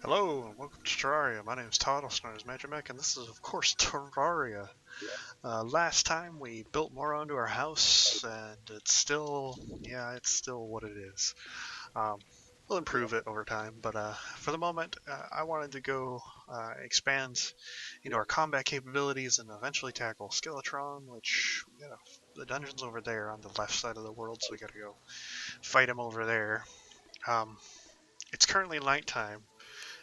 Hello and welcome to Terraria. My name is Todd, also known as Magimech, and this is of course Terraria. Last time we built more onto our house, and it's still what it is. Um, we'll improve it over time, but for the moment, I wanted to go expand into our combat capabilities and eventually tackle Skeletron, which, the dungeon's over there on the left side of the world, so we gotta go fight him over there. Um, it's currently nighttime.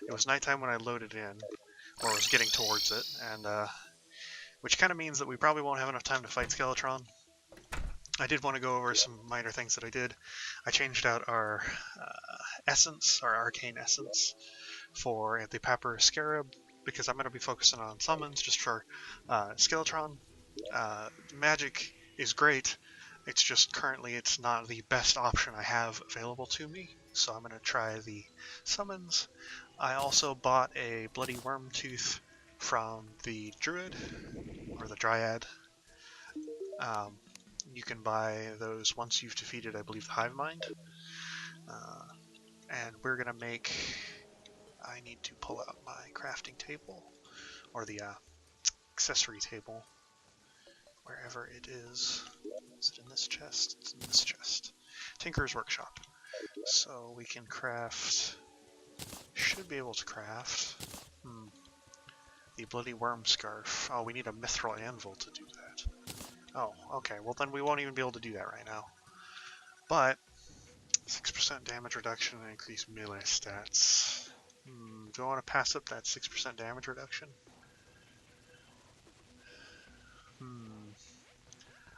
It was nighttime when I loaded in, or was getting towards it, and which kind of means that we probably won't have enough time to fight Skeletron. I did want to go over some minor things that I did. I changed out our essence, our arcane essence, for the Papyrus Scarab, because I'm going to be focusing on summons just for Skeletron. Magic is great, it's just currently it's not the best option I have available to me, so I'm going to try the summons. I also bought a Bloody Worm Tooth from the Druid, or the Dryad. You can buy those once you've defeated, I believe, the Hive Mind. And we're going to make... I need to pull out my crafting table, or the accessory table, wherever it is. Is it in this chest? It's in this chest. Tinker's Workshop. So we can craft... should be able to craft the Bloody Worm Scarf. Oh, we need a Mithril Anvil to do that. Oh, okay. Well, then we won't even be able to do that right now. But 6% damage reduction and increased melee stats. Do I want to pass up that 6% damage reduction?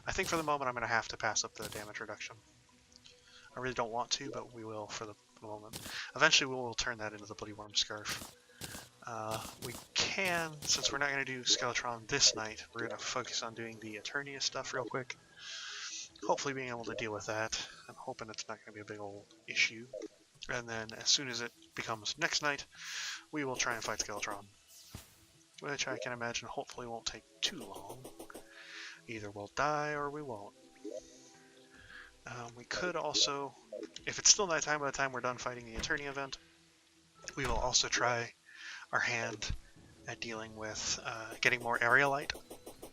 I think for the moment I'm going to have to pass up the damage reduction. I really don't want to, but we will for the moment. Eventually we will turn that into the Bloody Worm Scarf. We can, since we're not going to do Skeletron this night, we're going to focus on doing the Eternia stuff real quick. Hopefully being able to deal with that. I'm hoping it's not going to be a big old issue. And then as soon as it becomes next night, we will try and fight Skeletron. Which I can imagine hopefully won't take too long. Either we'll die or we won't. We could also, if it's still nighttime by the time we're done fighting the Eternia event, we will also try our hand at dealing with getting more Aerialite,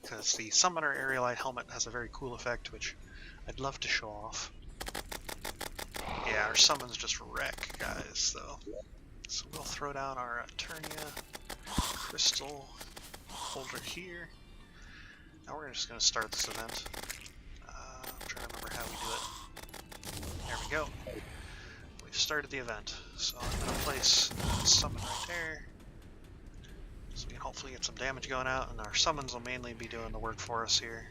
because the Summoner Aerialite helmet has a very cool effect, which I'd love to show off. Yeah, our summons just wreck, guys, though. So we'll throw down our Eternia crystal holder here. Now we're just going to start this event. I'm trying to remember how we do it. There we go. We've started the event. So I'm going to place a summon right there, so we can hopefully get some damage going out, and our summons will mainly be doing the work for us here.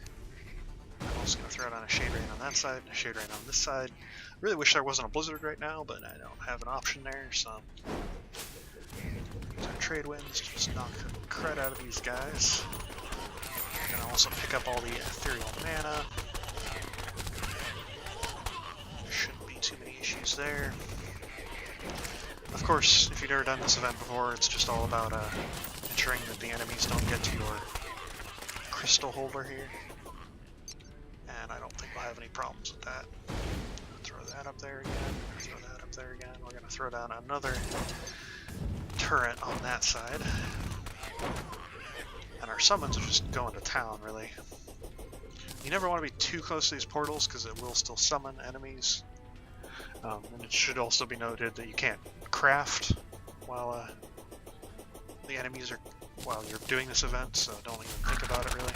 I'm also going to throw down a Shade Rain on that side, and a Shade Rain on this side. I really wish there wasn't a blizzard right now, but I don't have an option there, so... use our trade winds to just knock the crud out of these guys. We're going to also pick up all the ethereal mana. There shouldn't be too many issues there. Of course, if you've never done this event before, it's just all about ensuring that the enemies don't get to your crystal holder here. And I don't think we'll have any problems with that. Throw that up there again, throw that up there again. We're going to throw down another turret on that side. And our summons are just going to town, really. You never want to be too close to these portals, because it will still summon enemies. And it should also be noted that you can't craft while the enemies are, while you're doing this event, so don't even think about it, really.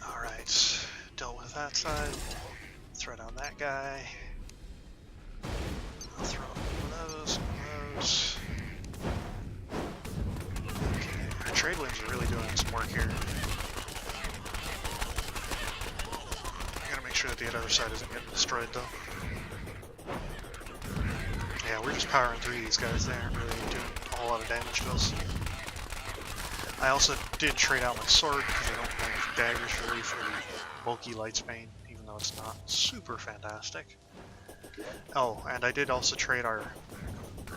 Alright, dealt with that side. Throw down that guy. I'll throw one of those. Okay, our trade winds are really doing some work here. I gotta make sure that the other side isn't getting destroyed, though. Yeah, we're just powering through these guys. They aren't really doing a whole lot of damage to us. I also did trade out my sword, because I don't have daggers really for the bulky Lightsbane, even though it's not super fantastic. Oh, and I did also trade our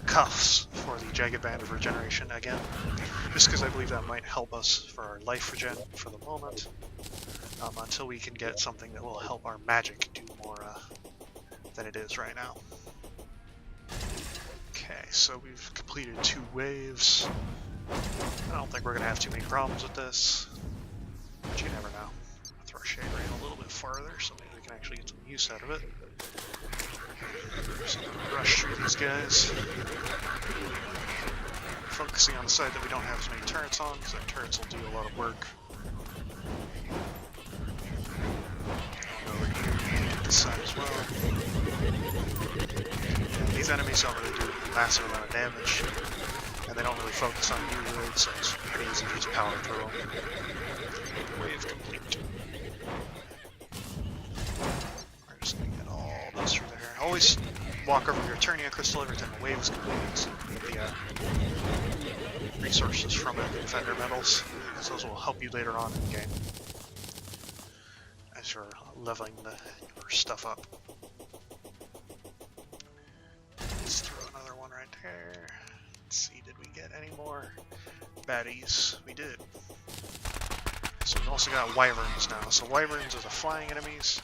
cuffs for the Jagged Band of Regeneration again, just because I believe that might help us for our life regen for the moment, until we can get something that will help our magic do more than it is right now. Okay, so we've completed 2 waves. I don't think we're going to have too many problems with this, but you never know. I'll throw Shade Rain a little bit farther so maybe we can actually get some use out of it. Just rush through these guys. Focusing on the side that we don't have as many turrets on, because our turrets will do a lot of work. Over here, this side as well. Yeah, these enemies don't really do a massive amount of damage, and they don't really focus on you really, so it's pretty easy to just power through them. Wave complete. We're just gonna get all those through there. Always walk over your Terraria crystal every time the wave is completed, so you get the resources from it, the defender medals, because those will help you later on in the game as you're leveling your stuff up. Let's throw another one right there. Let's see, did we get any more baddies? We did. So we've also got wyverns now. So wyverns are the flying enemies,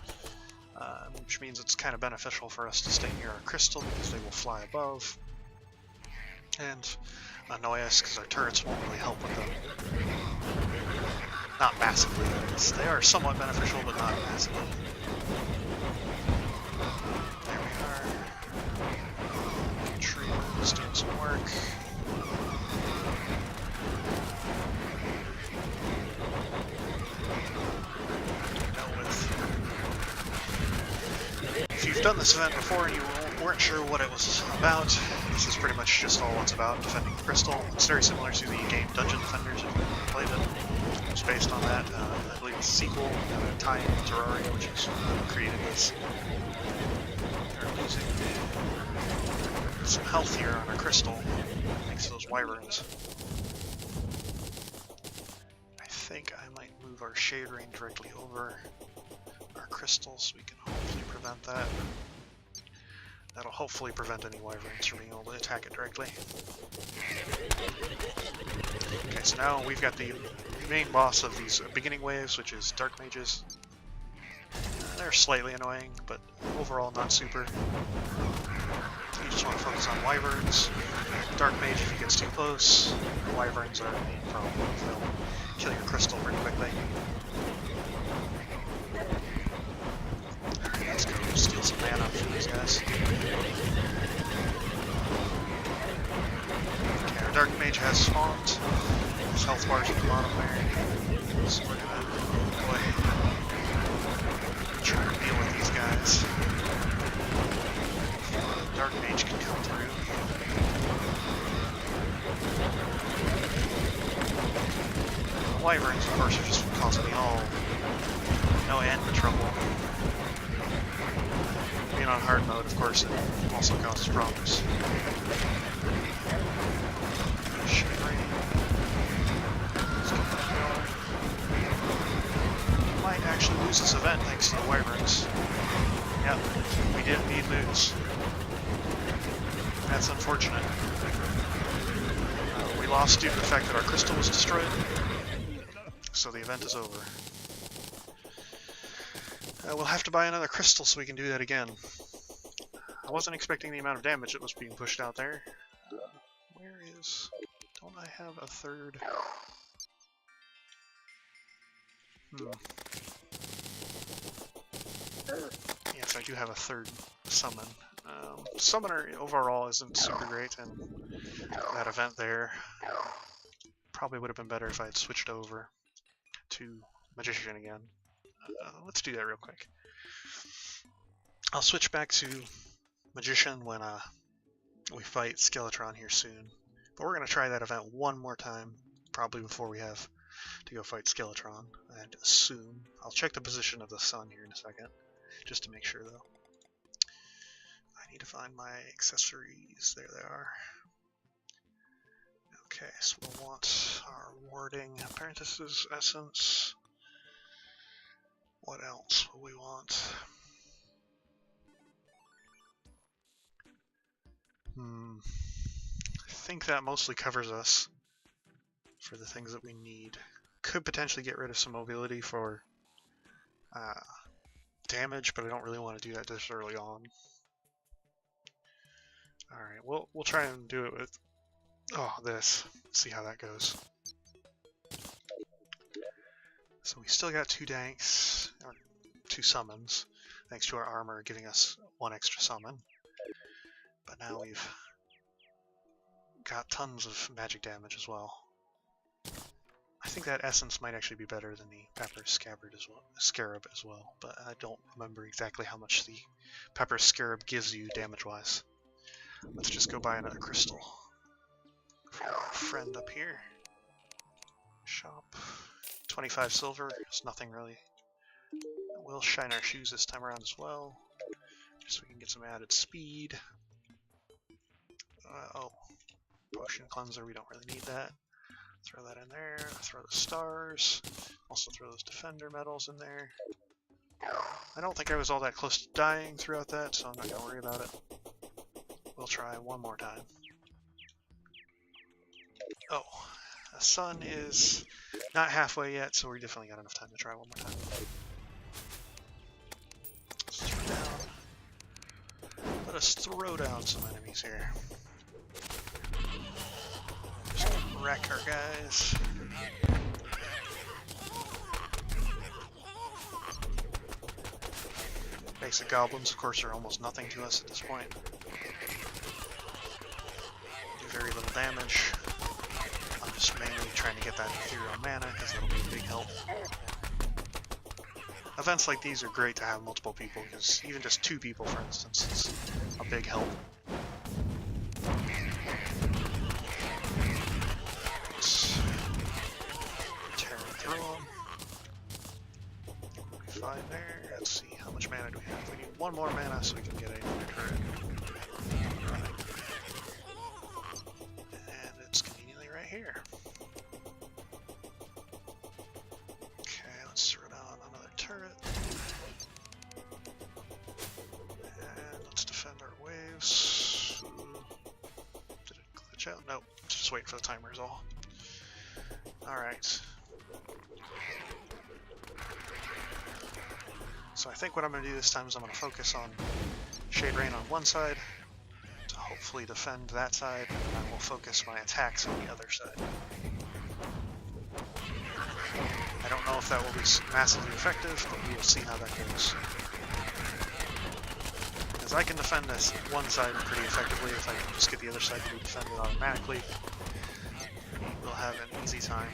which means it's kind of beneficial for us to stay near our crystal because they will fly above and annoy us because our turrets won't really help with them. Not massively, that is. They are somewhat beneficial, but not massively. There we are. Tree is doing some work. If you've done this event before and you weren't sure what it was about, this is pretty much just all it's about, defending the crystal. It's very similar to the game Dungeon Defenders if you've played it. It's based on that. I believe it's a sequel, tie-in with Terraria, which is who created this. They're losing some health here on our crystal, thanks to those wyverns. I think I might move our Shade Rain directly over our crystal so we can hopefully prevent that. That'll hopefully prevent any wyverns from being able to attack it directly. Okay, so now we've got the main boss of these beginning waves, which is Dark Mages. They're slightly annoying, but overall not super. You just want to focus on wyverns. Dark Mage, if he gets too close, wyverns are the main problem. They'll kill your crystal pretty quickly. Alright, let's go steal some mana from these guys. Okay, our Dark Mage has spawned. His health bar's at the bottom there. So we're gonna go ahead and try to deal with these guys. Dark Mage can come through. The wyverns, of course, are just causing me no end of trouble. Being on hard mode, of course, it also causes problems. Shade Rain. Let's get that going. Might actually lose this event thanks to the wyverns. Yep, we did indeed lose. That's unfortunate. We lost due to the fact that our crystal was destroyed, so the event is over. We'll have to buy another crystal so we can do that again. I wasn't expecting the amount of damage that was being pushed out there. Where is... Don't I have a third? Yes, I do have a third summon. Summoner overall isn't super great, and that event there probably would have been better if I had switched over to Magician again. Let's do that real quick. I'll switch back to Magician when we fight Skeletron here soon. But we're going to try that event one more time, probably before we have to go fight Skeletron, I'd assume. I'll check the position of the sun here in a second, just to make sure though. I need to find my accessories. There they are. Okay, so we'll want our warding apprentice's essence. What else will we want? I think that mostly covers us for the things that we need. Could potentially get rid of some mobility for damage, but I don't really want to do that this early on. Alright, we'll try and do it with this. See how that goes. So we still got 2 danks, or 2 summons, thanks to our armor giving us 1 extra summon. But now we've got tons of magic damage as well. I think that essence might actually be better than the pepper scarab as well, but I don't remember exactly how much the pepper scarab gives you damage-wise. Let's just go buy another crystal for our friend up here. Shop. 25 silver is nothing really. We'll shine our shoes this time around as well, just so we can get some added speed. Potion cleanser, we don't really need that. Throw that in there, throw the stars, also throw those defender medals in there. I don't think I was all that close to dying throughout that, so I'm not going to worry about it. We'll try one more time. Oh, the sun is not halfway yet, so we definitely got enough time to try one more time. Let's throw down. Let us throw down some enemies here. Just wreck our guys. Basic goblins, of course, are almost nothing to us at this point. Do very little damage. I'm just mainly trying to get that ethereal mana because that'll be a big help. Events like these are great to have multiple people because even just 2 people, for instance, is a big help. Fine there. Let's see, how much mana do we have? We need 1 more mana so we can get another turret. And it's conveniently right here. Okay, let's throw down another turret. And let's defend our waves. Did it glitch out? Nope. Just waiting for the timer is all. Alright. So I think what I'm going to do this time is I'm going to focus on Shade Rain on one side to hopefully defend that side, and then I will focus my attacks on the other side. I don't know if that will be massively effective, but we will see how that goes. Because I can defend this one side pretty effectively if I can just get the other side to be defended automatically. We'll have an easy time.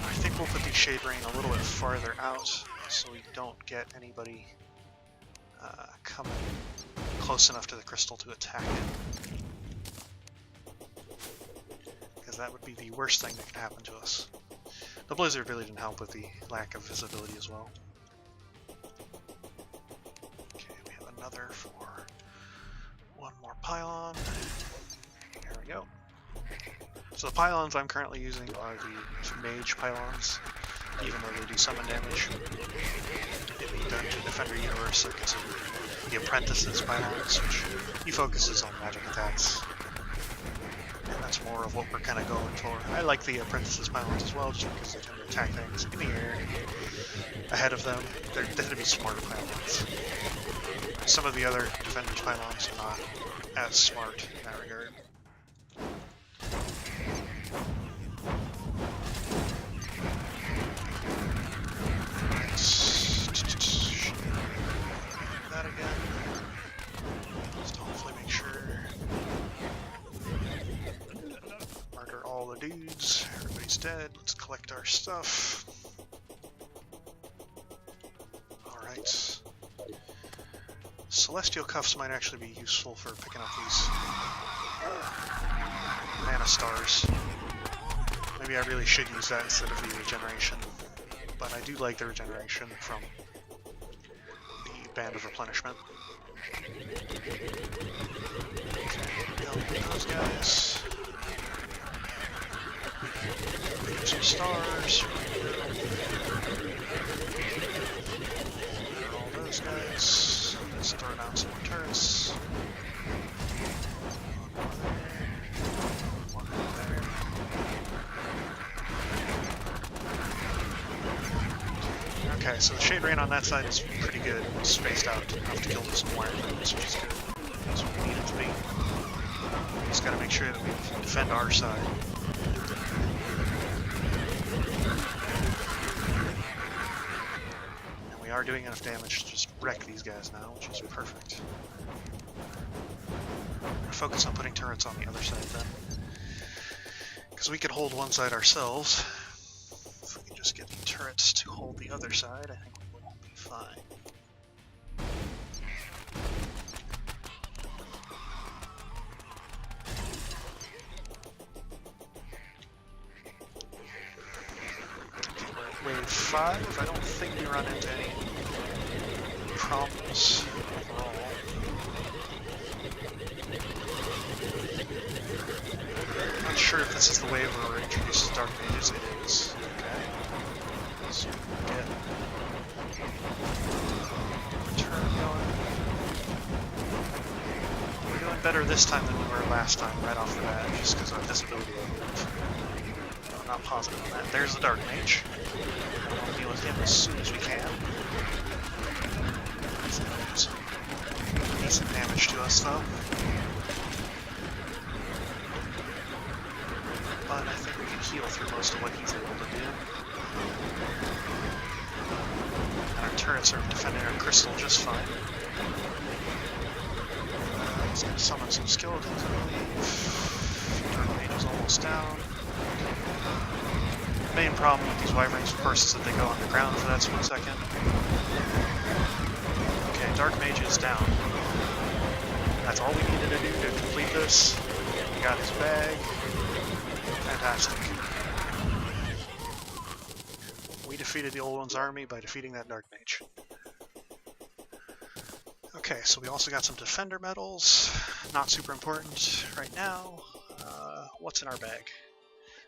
I think we'll put the Shade Rain a little bit farther out so we don't get anybody coming close enough to the crystal to attack it. Because that would be the worst thing that could happen to us. The blizzard really didn't help with the lack of visibility as well. Okay, we have another for 1 more pylon. There we go. So the pylons I'm currently using are the mage pylons, even though they do summon damage. In the Dungeon Defender universe, they're considered the apprentice's pylons, which he focuses on magic attacks. And that's more of what we're kind of going for. I like the apprentice's pylons as well, just because they tend to attack things in the air ahead of them. They tend to be smarter pylons. Some of the other defender's pylons are not as smart in that regard. That again. Just hopefully make sure. Murder all the dudes. Everybody's dead. Let's collect our stuff. Alright. Celestial Cuffs might actually be useful for picking up these mana stars. Maybe I really should use that instead of the regeneration. But I do like the regeneration from the Band of Replenishment. Okay, those guys. Get some stars. All those guys. Let's throw down some more turrets. One there. Okay, so the shade rain on that side is pretty good, spaced out enough to kill some wire moves, which is good. That's what we need it to be. Just gotta make sure that we defend our side. And we are doing enough damage to just wreck these guys now, which is perfect. Focus on putting turrets on the other side then. Because we could hold one side ourselves. If we can just get the turrets to hold the other side, I think we will be fine. Okay, we're at wave 5. I don't think we run into any problems overall. Not sure if this is the wave where we're introduced to Dark Mages. It is. Okay. So get return going. We're doing better this time than we were last time, right off the bat, just because of visibility of the move. I'm not positive on that. There's the Dark Mage. We'll deal with him as soon as we can. Some decent damage to us, though. But I think we can heal through most of what he's able to do. And our turrets are defending our crystal just fine. He's going to summon some skeletons, I believe. Dark Mage is almost down. The main problem with these wyverns, of course, is that they go underground for that split second. Okay, Dark Mage is down. That's all we needed to do to complete this. We got his bag. Fantastic. We defeated the Old One's army by defeating that Dark Mage. Okay, so we also got some Defender medals. Not super important right now. What's in our bag?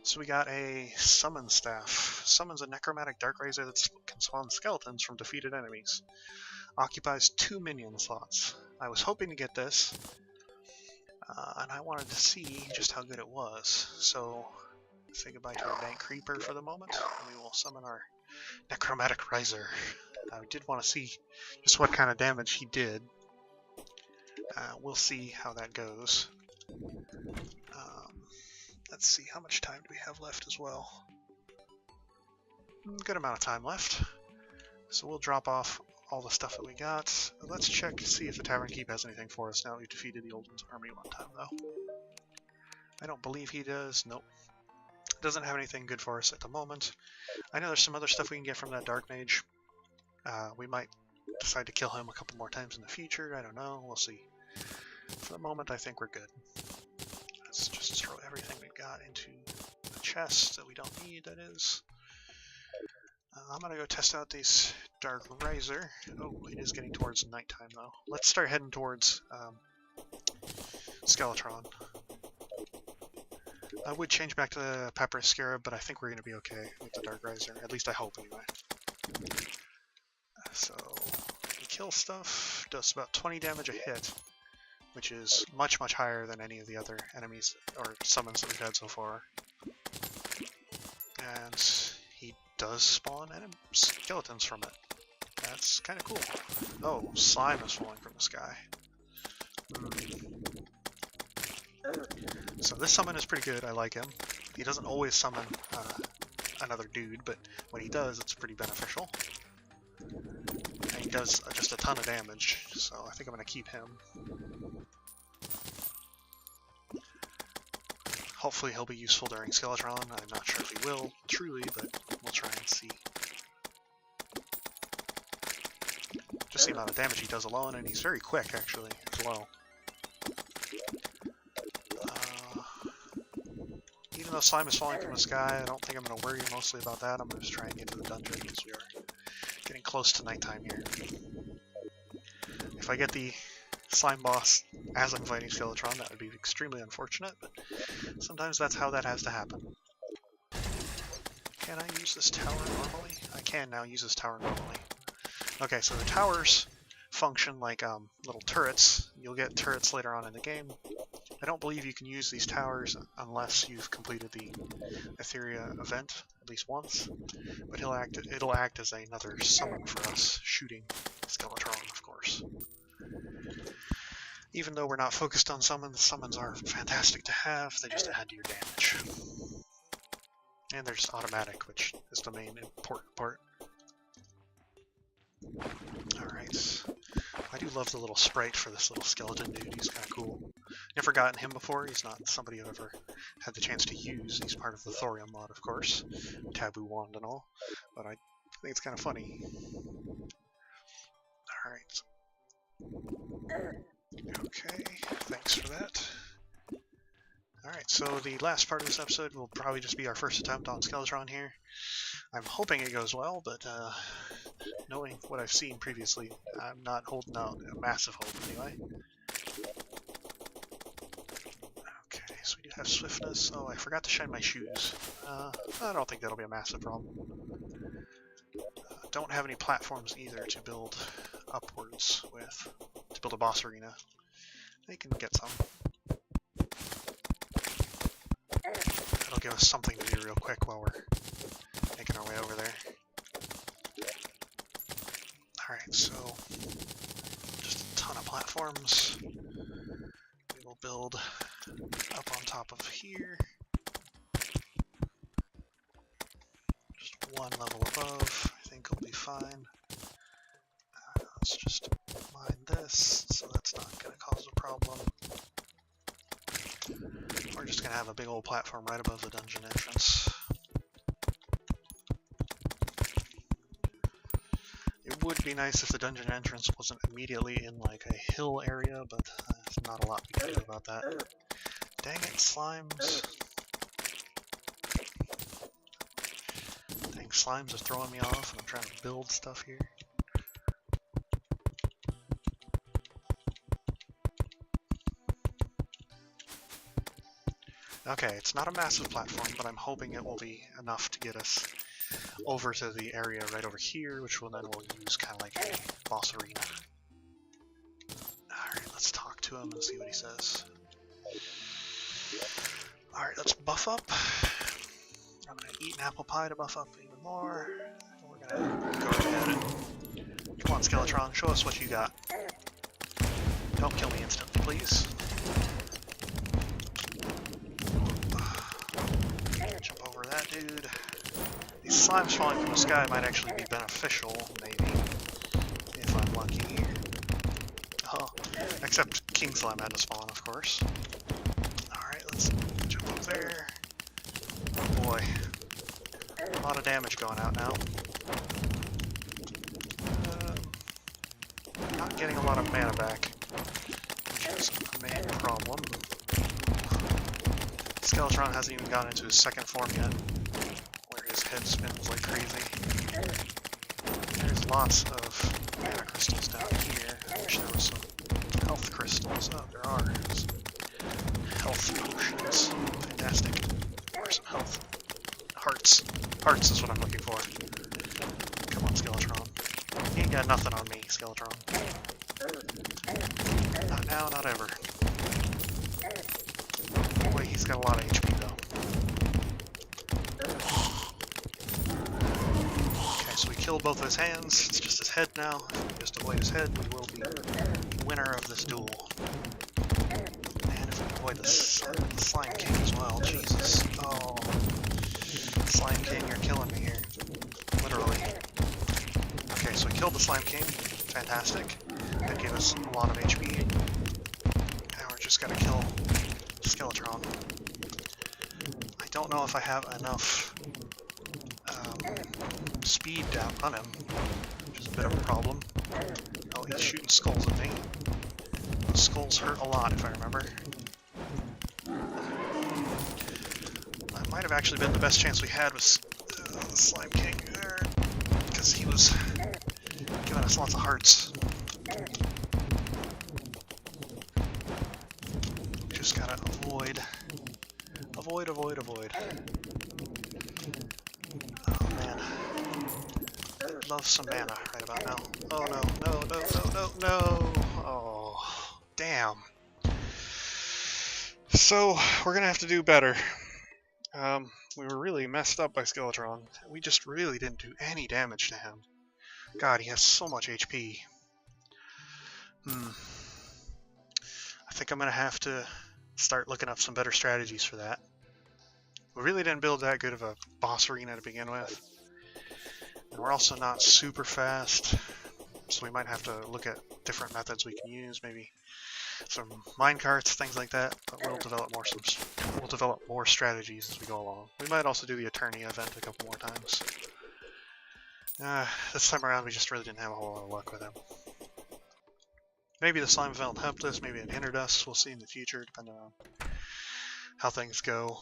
So we got a Summon Staff. Summons a Necromantic Dark Razor that can spawn skeletons from defeated enemies. Occupies 2 minion slots. I was hoping to get this. And I wanted to see just how good it was. So, say goodbye to our Bank Creeper for the moment, and we will summon our Necromantic Riser. I did want to see just what kind of damage he did. We'll see how that goes. Let's see, how much time do we have left as well? Good amount of time left. So we'll drop off all the stuff that we got. Let's check to see if the Tavern Keep has anything for us now that we've defeated the Old One's army one time, though. I don't believe he does. Nope. Doesn't have anything good for us at the moment. I know there's some other stuff we can get from that Dark Mage. We might decide to kill him a couple more times in the future. I don't know. We'll see. For the moment, I think we're good. Let's just throw everything we've got into the chest that we don't need, that is. I'm going to go test out this Dark Riser. Oh, it is getting towards nighttime, though. Let's start heading towards Skeletron. I would change back to the Pepper Scarab, but I think we're going to be okay with the Dark Riser. At least I hope, anyway. So, we kill stuff. Does about 20 damage a hit, which is much, much higher than any of the other enemies or summons that we've had so far. And he does spawn skeletons from it. That's kind of cool. Oh, slime is falling from the sky. So this summon is pretty good. I like him. He doesn't always summon another dude, but when he does, it's pretty beneficial. And he does just a ton of damage, so I think I'm going to keep him. Hopefully he'll be useful during Skeletron. I'm not sure if he will, truly, but we'll try and see. Just the amount of damage he does alone, and he's very quick, actually, as well. Even though slime is falling from the sky, I don't think I'm going to worry mostly about that. I'm going to just try and get to the dungeon, because we are getting close to nighttime here. If I get the slime boss as I'm fighting Skeletron, that would be extremely unfortunate, but sometimes that's how that has to happen. Can I use this tower normally? I can now use this tower normally. Okay, so the towers function like little turrets. You'll get turrets later on in the game. I don't believe you can use these towers unless you've completed the Etheria event. I at least once. But it'll act as another summon for us, shooting Skeletron, of course. Even though we're not focused on summons are fantastic to have, they just add to your damage. And they're just automatic, which is the main important part. Alright. I do love the little sprite for this little skeleton dude, he's kind of cool. Never gotten him before, he's not somebody I've ever had the chance to use. He's part of the Thorium mod, of course. Taboo wand and all. But I think it's kind of funny. Alright. Okay, thanks for that. Alright, so the last part of this episode will probably just be our first attempt on Skeletron here. I'm hoping it goes well, but knowing what I've seen previously, I'm not holding out a massive hope anyway. Okay, so we do have swiftness. Oh, I forgot to shine my shoes. I don't think that'll be a massive problem. Don't have any platforms either to build upwards with, to build a boss arena. They can get some. That'll give us something to do real quick while we're making our way over there. Alright, so just a ton of platforms. We will build up on top of here. Just one level above, I think will be fine. Let's just mine this, so that's not going to cause a problem. We're just going to have a big old platform right above the dungeon entrance. It would be nice if the dungeon entrance wasn't immediately in like a hill area, but there's not a lot we can do about that. Dang it, slimes. Dang, slimes are throwing me off and I'm trying to build stuff here. Okay, it's not a massive platform, but I'm hoping it will be enough to get us over to the area right over here, which we'll use kind of like a boss arena. Alright, let's talk to him and see what he says. Alright, let's buff up. I'm going to eat an apple pie to buff up even more. We're going to go ahead and... Come on, Skeletron, show us what you got. Don't kill me instantly, please. Jump over that dude. These slimes falling from the sky might actually be beneficial, maybe, if I'm lucky. Oh, except King Slime had to spawn, of course. Alright, let's jump up there. Oh boy. A lot of damage going out now. Not getting a lot of mana back, which is a main problem. Skeletron hasn't even gotten into his second form yet, where his head spins like crazy. There's lots of mana crystals down here. I wish there was some health crystals. Oh, there are. Some health potions. Fantastic. Or some health. Hearts. Hearts is what I'm looking for. Come on, Skeletron. You ain't got nothing on me, Skeletron. Not now, not ever. Boy, he's got a lot of HP though. Okay, so we killed both of his hands. It's just his head now. If we just avoid his head, we will be the winner of this duel. And if we avoid the Slime King as well, Jesus. Oh. Slime King, you're killing me here. Literally. Okay, so we killed the Slime King. Fantastic. That gave us a lot of HP. Now we're just gotta kill Skeletron. I don't know if I have enough speed to outrun him, which is a bit of a problem. Oh, he's shooting skulls at me. Those skulls hurt a lot, if I remember. That might have actually been the best chance we had with the Slime King there, because he was giving us lots of hearts. Just gotta avoid. Avoid. Oh man. I'd love some mana right about now. Oh no. Oh, damn. So, we're gonna have to do better. We were really messed up by Skeletron. We just really didn't do any damage to him. God, he has so much HP. I think I'm going to have to start looking up some better strategies for that. We really didn't build that good of a boss arena to begin with. And we're also not super fast, so we might have to look at different methods we can use, maybe some minecarts, things like that. But we'll develop more strategies as we go along. We might also do the Eternia event a couple more times. This time around we just really didn't have a whole lot of luck with him. Maybe the slime event helped us, maybe it hindered us. We'll see in the future, depending on how things go.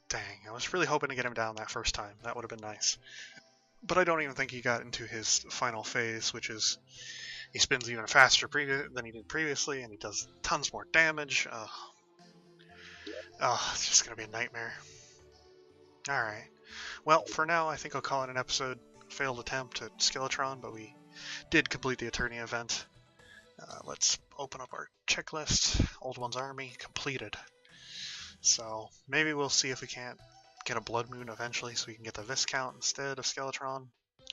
Dang, I was really hoping to get him down that first time. That would have been nice. But I don't even think he got into his final phase, which is he spins even faster than he did previously, and he does tons more damage. It's just going to be a nightmare. Alright. Well, for now, I think I'll call it an episode. Failed attempt at Skeletron, but we did complete the Eternia event. Let's open up our checklist. Old One's Army, completed. So maybe we'll see if we can't get a Blood Moon eventually so we can get the Viscount instead of Skeletron.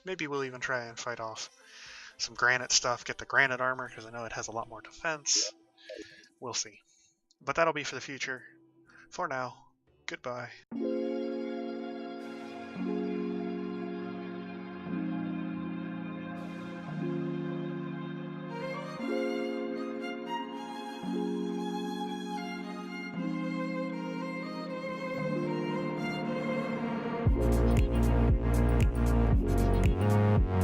Maybe we'll even try and fight off some granite stuff, get the granite armor, because I know it has a lot more defense. We'll see. But that'll be for the future. For now, goodbye.